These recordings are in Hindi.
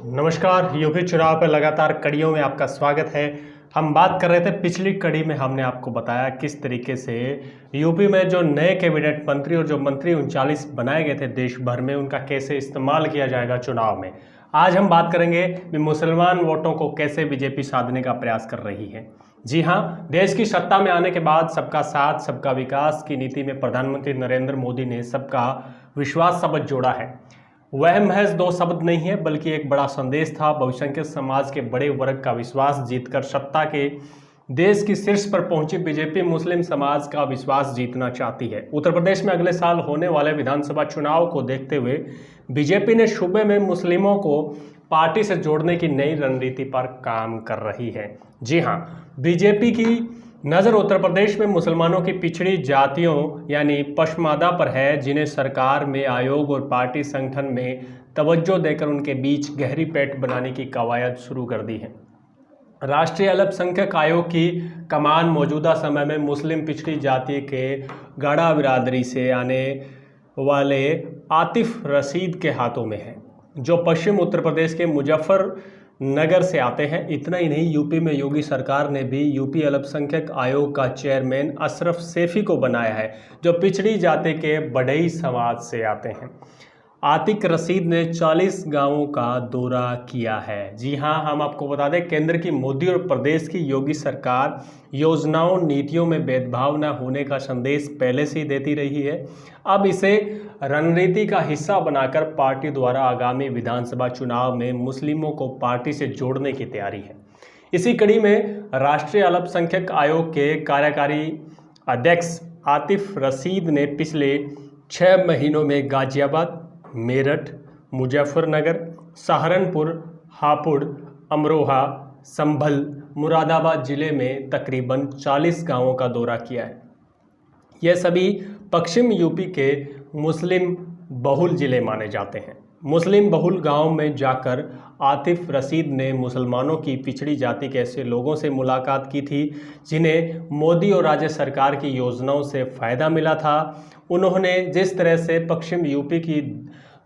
नमस्कार। यूपी चुनाव पर लगातार कड़ियों में आपका स्वागत है। हम बात कर रहे थे, पिछली कड़ी में हमने आपको बताया किस तरीके से यूपी में जो नए कैबिनेट मंत्री और जो मंत्री 39 बनाए गए थे देश भर में, उनका कैसे इस्तेमाल किया जाएगा चुनाव में। आज हम बात करेंगे कि मुसलमान वोटों को कैसे बीजेपी साधने का प्रयास कर रही है। जी हाँ, देश की सत्ता में आने के बाद सबका साथ सबका विकास की नीति में प्रधानमंत्री नरेंद्र मोदी ने सबका विश्वास शब्द जोड़ा है। वह महज दो शब्द नहीं है, बल्कि एक बड़ा संदेश था। बहुसंख्यक समाज के बड़े वर्ग का विश्वास जीतकर सत्ता के देश की शीर्ष पर पहुंची बीजेपी मुस्लिम समाज का विश्वास जीतना चाहती है। उत्तर प्रदेश में अगले साल होने वाले विधानसभा चुनाव को देखते हुए बीजेपी ने सूबे में मुस्लिमों को पार्टी से जोड़ने की नई रणनीति पर काम कर रही है। जी हाँ, बीजेपी की नज़र उत्तर प्रदेश में मुसलमानों की पिछड़ी जातियों यानी पशमादा पर है, जिन्हें सरकार में, आयोग और पार्टी संगठन में तवज्जो देकर उनके बीच गहरी पैठ बनाने की कवायद शुरू कर दी है। राष्ट्रीय अल्पसंख्यक आयोग की कमान मौजूदा समय में मुस्लिम पिछड़ी जाति के गाड़ा बिरादरी से आने वाले आतिफ रशीद के हाथों में है, जो पश्चिम उत्तर प्रदेश के मुजफ्फरनगर से आते हैं। इतना ही नहीं, यूपी में योगी सरकार ने भी यूपी अल्पसंख्यक आयोग का चेयरमैन अशरफ सैफी को बनाया है, जो पिछड़ी जाति के बढ़ई समाज से आते हैं। आतिक रशीद ने 40 गांवों का दौरा किया है। जी हां, हम आपको बता दें, केंद्र की मोदी और प्रदेश की योगी सरकार योजनाओं नीतियों में भेदभाव न होने का संदेश पहले से ही देती रही है। अब इसे रणनीति का हिस्सा बनाकर पार्टी द्वारा आगामी विधानसभा चुनाव में मुस्लिमों को पार्टी से जोड़ने की तैयारी है। इसी कड़ी में राष्ट्रीय अल्पसंख्यक आयोग के कार्यकारी अध्यक्ष आतिफ रशीद ने पिछले 6 महीनों में गाजियाबाद, मेरठ, मुजफ्फरनगर, सहारनपुर, हापुड़, अमरोहा, संभल, मुरादाबाद जिले में तकरीबन 40 गांवों का दौरा किया है। ये सभी पश्चिम यूपी के मुस्लिम बहुल जिले माने जाते हैं। मुस्लिम बहुल गांव में जाकर आतिफ रशीद ने मुसलमानों की पिछड़ी जाति के ऐसे लोगों से मुलाकात की थी जिन्हें मोदी और राज्य सरकार की योजनाओं से फ़ायदा मिला था। उन्होंने जिस तरह से पश्चिम यूपी की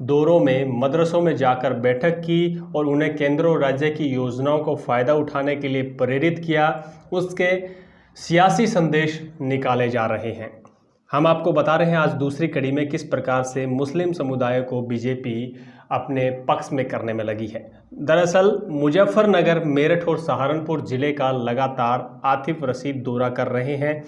दौरों में मदरसों में जाकर बैठक की और उन्हें केंद्र और राज्य की योजनाओं को फ़ायदा उठाने के लिए प्रेरित किया, उसके सियासी संदेश निकाले जा रहे हैं। हम आपको बता रहे हैं आज दूसरी कड़ी में किस प्रकार से मुस्लिम समुदाय को बीजेपी अपने पक्ष में करने में लगी है। दरअसल मुजफ्फरनगर, मेरठ और सहारनपुर जिले का लगातार आतिफ रशीद दौरा कर रहे हैं,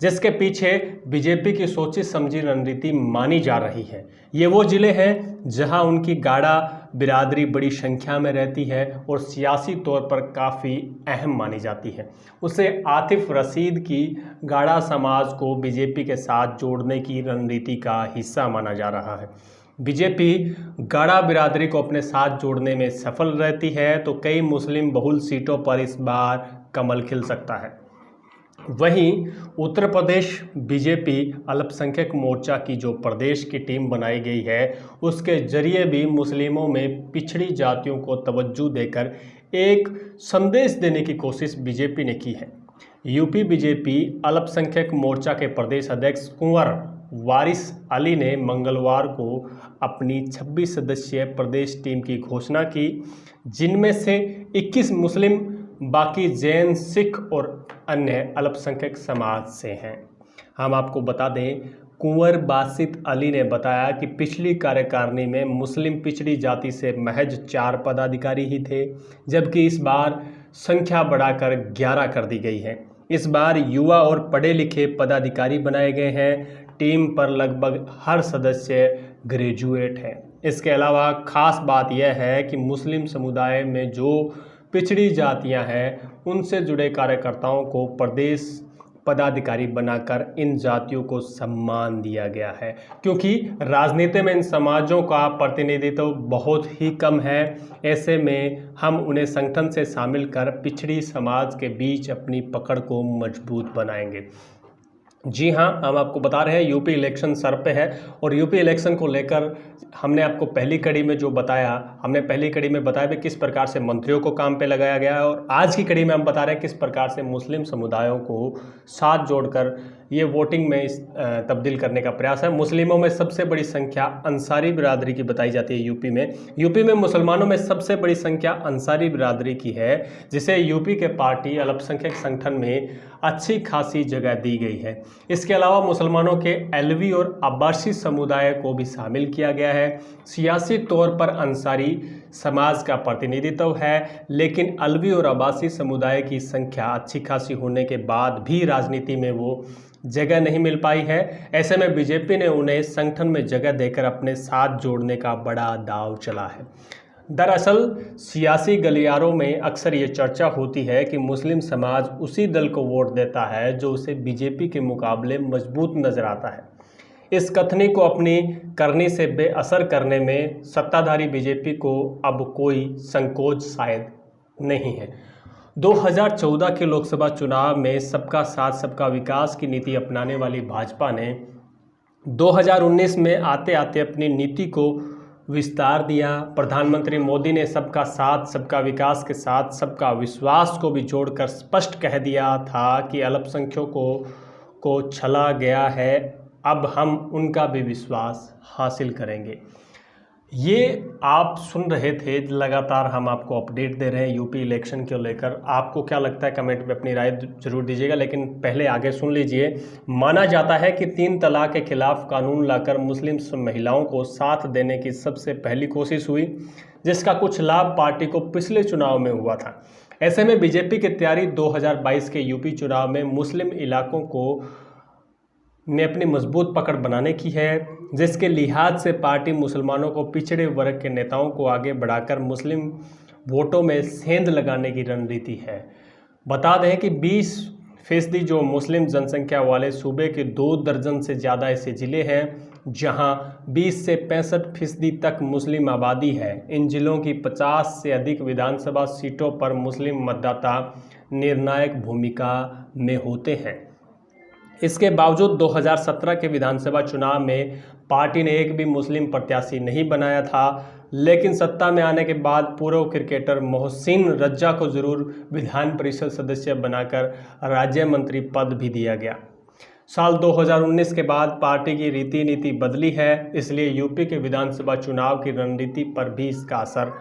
जिसके पीछे बीजेपी की सोची समझी रणनीति मानी जा रही है। ये वो जिले हैं जहां उनकी गाड़ा बिरादरी बड़ी संख्या में रहती है और सियासी तौर पर काफ़ी अहम मानी जाती है। उसे आतिफ रशीद की गाड़ा समाज को बीजेपी के साथ जोड़ने की रणनीति का हिस्सा माना जा रहा है। बीजेपी गाड़ा बिरादरी को अपने साथ जोड़ने में सफल रहती है तो कई मुस्लिम बहुल सीटों पर इस बार कमल खिल सकता है। वहीं उत्तर प्रदेश बीजेपी अल्पसंख्यक मोर्चा की जो प्रदेश की टीम बनाई गई है, उसके जरिए भी मुस्लिमों में पिछड़ी जातियों को तवज्जो देकर एक संदेश देने की कोशिश बीजेपी ने की है। यूपी बीजेपी अल्पसंख्यक मोर्चा के प्रदेश अध्यक्ष कुंवर वारिस अली ने मंगलवार को अपनी 26 सदस्यीय प्रदेश टीम की घोषणा की, जिनमें से 21 मुस्लिम, बाकी जैन, सिख और अन्य अल्पसंख्यक समाज से हैं। हम आपको बता दें, कुंवर बासित अली ने बताया कि पिछली कार्यकारिणी में मुस्लिम पिछड़ी जाति से महज 4 पदाधिकारी ही थे, जबकि इस बार संख्या बढ़ाकर 11 कर दी गई है। इस बार युवा और पढ़े लिखे पदाधिकारी बनाए गए हैं। टीम पर लगभग हर सदस्य ग्रेजुएट है। इसके अलावा खास बात यह है कि मुस्लिम समुदाय में जो पिछड़ी जातियां हैं, उनसे जुड़े कार्यकर्ताओं को प्रदेश पदाधिकारी बनाकर इन जातियों को सम्मान दिया गया है, क्योंकि राजनीति में इन समाजों का प्रतिनिधित्व बहुत ही कम है। ऐसे में हम उन्हें संगठन से शामिल कर पिछड़ी समाज के बीच अपनी पकड़ को मजबूत बनाएंगे। जी हाँ, हम आपको बता रहे हैं यूपी इलेक्शन सर पे है और यूपी इलेक्शन को लेकर हमने आपको पहली कड़ी में जो बताया, हमने पहली कड़ी में बताया भी किस प्रकार से मंत्रियों को काम पे लगाया गया है, और आज की कड़ी में हम बता रहे हैं किस प्रकार से मुस्लिम समुदायों को साथ जोड़कर ये वोटिंग में तब्दील करने का प्रयास है। मुस्लिमों में सबसे बड़ी संख्या अंसारी बिरादरी की बताई जाती है यूपी में। यूपी में मुसलमानों में सबसे बड़ी संख्या अंसारी बिरादरी की है, जिसे यूपी के पार्टी अल्पसंख्यक संगठन में अच्छी खासी जगह दी गई है। इसके अलावा मुसलमानों के अलवी और अब्बासी समुदाय को भी शामिल किया गया है। सियासी तौर पर अंसारी समाज का प्रतिनिधित्व है, लेकिन अलवी और अब्बासी समुदाय की संख्या अच्छी खासी होने के बाद भी राजनीति में वो जगह नहीं मिल पाई है। ऐसे में बीजेपी ने उन्हें संगठन में जगह देकर अपने साथ जोड़ने का बड़ा दांव चला है। दरअसल सियासी गलियारों में अक्सर ये चर्चा होती है कि मुस्लिम समाज उसी दल को वोट देता है जो उसे बीजेपी के मुकाबले मजबूत नजर आता है। इस कथनी को अपनी करनी से बेअसर करने में सत्ताधारी बीजेपी को अब कोई संकोच शायद नहीं है। 2014 के लोकसभा चुनाव में सबका साथ सबका विकास की नीति अपनाने वाली भाजपा ने 2019 में आते आते अपनी नीति को विस्तार दिया। प्रधानमंत्री मोदी ने सबका साथ सबका विकास के साथ सबका विश्वास को भी जोड़कर स्पष्ट कह दिया था कि अल्पसंख्यकों को छला गया है, अब हम उनका भी विश्वास हासिल करेंगे। ये आप सुन रहे थे, लगातार हम आपको अपडेट दे रहे हैं यूपी इलेक्शन को लेकर। आपको क्या लगता है कमेंट में अपनी राय जरूर दीजिएगा, लेकिन पहले आगे सुन लीजिए। माना जाता है कि 3 तलाक के खिलाफ कानून लाकर मुस्लिम महिलाओं को साथ देने की सबसे पहली कोशिश हुई, जिसका कुछ लाभ पार्टी को पिछले चुनाव में हुआ था। ऐसे में बीजेपी की तैयारी 2022 के यूपी चुनाव में मुस्लिम इलाकों को ने अपनी मजबूत पकड़ बनाने की है, जिसके लिहाज से पार्टी मुसलमानों को पिछड़े वर्ग के नेताओं को आगे बढ़ाकर मुस्लिम वोटों में सेंध लगाने की रणनीति है। बता दें कि 20% जो मुस्लिम जनसंख्या वाले सूबे के 2 दर्जन से ज़्यादा ऐसे ज़िले हैं जहां 20 से 65% तक मुस्लिम आबादी है। इन जिलों की 50 से अधिक विधानसभा सीटों पर मुस्लिम मतदाता निर्णायक भूमिका में होते हैं। इसके बावजूद 2017 के विधानसभा चुनाव में पार्टी ने एक भी मुस्लिम प्रत्याशी नहीं बनाया था, लेकिन सत्ता में आने के बाद पूर्व क्रिकेटर मोहसिन रज्जा को जरूर विधान परिषद सदस्य बनाकर राज्य मंत्री पद भी दिया गया। साल 2019 के बाद पार्टी की रीति नीति बदली है, इसलिए यूपी के विधानसभा चुनाव की रणनीति पर भी इसका असर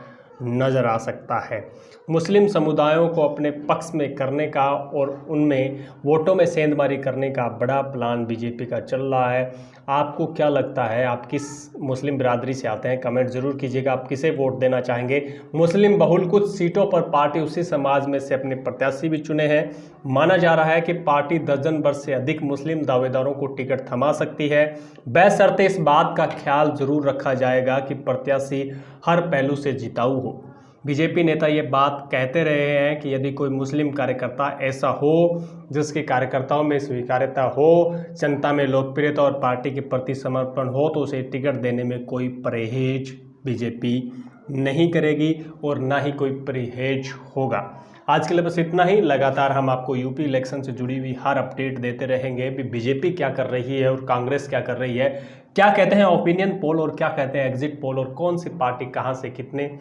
नज़र आ सकता है। मुस्लिम समुदायों को अपने पक्ष में करने का और उनमें वोटों में सेंधमारी करने का बड़ा प्लान बीजेपी का चल रहा है। आपको क्या लगता है, आप किस मुस्लिम बिरादरी से आते हैं, कमेंट जरूर कीजिएगा। आप किसे वोट देना चाहेंगे? मुस्लिम बहुल कुछ सीटों पर पार्टी उसी समाज में से अपने प्रत्याशी भी चुने हैं। माना जा रहा है कि पार्टी दर्जन भर से अधिक मुस्लिम दावेदारों को टिकट थमा सकती है। बशर्ते इस बात का ख्याल जरूर रखा जाएगा कि प्रत्याशी हर पहलू से जिताऊ हो। बीजेपी नेता ये बात कहते रहे हैं कि यदि कोई मुस्लिम कार्यकर्ता ऐसा हो जिसके कार्यकर्ताओं में स्वीकार्यता हो, जनता में लोकप्रियता और पार्टी के प्रति समर्पण हो, तो उसे टिकट देने में कोई परहेज बीजेपी नहीं करेगी और ना ही कोई परहेज होगा। आज के लिए बस इतना ही। लगातार हम आपको यूपी इलेक्शन से जुड़ी हुई हर अपडेट देते रहेंगे। बीजेपी क्या कर रही है और कांग्रेस क्या कर रही है, क्या कहते हैं ओपिनियन पोल और क्या कहते हैं एग्जिट पोल, और कौन सी पार्टी कहां से कितने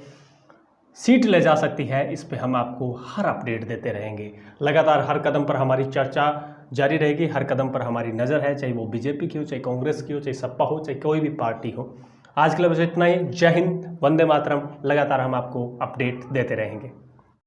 सीट ले जा सकती है, इस पे हम आपको हर अपडेट देते रहेंगे। लगातार हर कदम पर हमारी चर्चा जारी रहेगी, हर कदम पर हमारी नज़र है, चाहे वो बीजेपी की हो, चाहे कांग्रेस की हो, चाहे सपा हो, चाहे कोई भी पार्टी हो। आज के लिए बस इतना ही। जय हिंद, वंदे मातरम। लगातार हम आपको अपडेट देते रहेंगे।